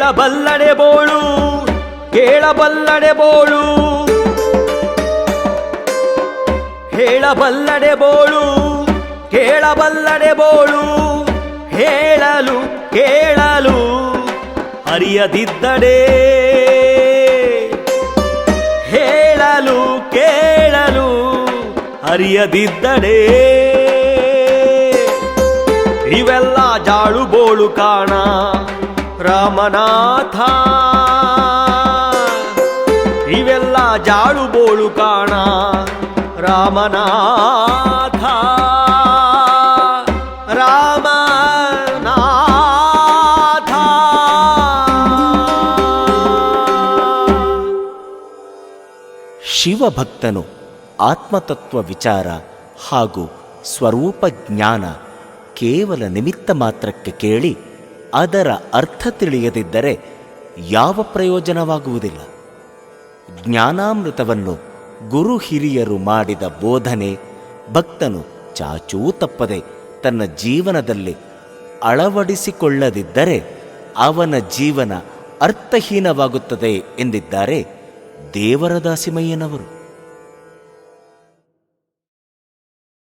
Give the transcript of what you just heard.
ಕೇಳಬಲ್ಲಡೆ ಬೋಳು, ಕೇಳಬಲ್ಲಡೆ ಬೋಳು, ಹೇಳಬಲ್ಲಡೆ ಬೋಳು, ಕೇಳಬಲ್ಲಡೆ ಬೋಳು, ಹೇಳಲು ಕೇಳಲು ಅರಿಯದಿದ್ದಡೆ, ಹೇಳಲು ಕೇಳಲು ಅರಿಯದಿದ್ದಡೆ. ಇವೆಲ್ಲ ಜಾಳು ಬೋಳು ಕಾಣ ರಾಮನಾಥ, ಇವೆಲ್ಲ ಜಾಳು ಬೋಳು ಕಾಣ ರಾಮನಾಥ, ರಾಮನಾಥ. ಶಿವಭಕ್ತನು ಆತ್ಮತತ್ವ ವಿಚಾರ ಹಾಗೂ ಸ್ವರೂಪ ಜ್ಞಾನ ಕೇವಲ ನಿಮಿತ್ತ ಮಾತ್ರಕ್ಕೆ ಕೇಳಿ ಅದರ ಅರ್ಥ ತಿಳಿಯದಿದ್ದರೆ ಯಾವ ಪ್ರಯೋಜನವಾಗುವುದಿಲ್ಲ. ಜ್ಞಾನಾಮೃತವನ್ನು ಗುರು ಹಿರಿಯರು ಮಾಡಿದ ಬೋಧನೆ ಭಕ್ತನು ಚಾಚೂ ತಪ್ಪದೆ ತನ್ನ ಜೀವನದಲ್ಲಿ ಅಳವಡಿಸಿಕೊಳ್ಳದಿದ್ದರೆ ಅವನ ಜೀವನ ಅರ್ಥಹೀನವಾಗುತ್ತದೆ ಎಂದಿದ್ದಾರೆ ದೇವರ ದಾಸಿಮಯ್ಯನವರು.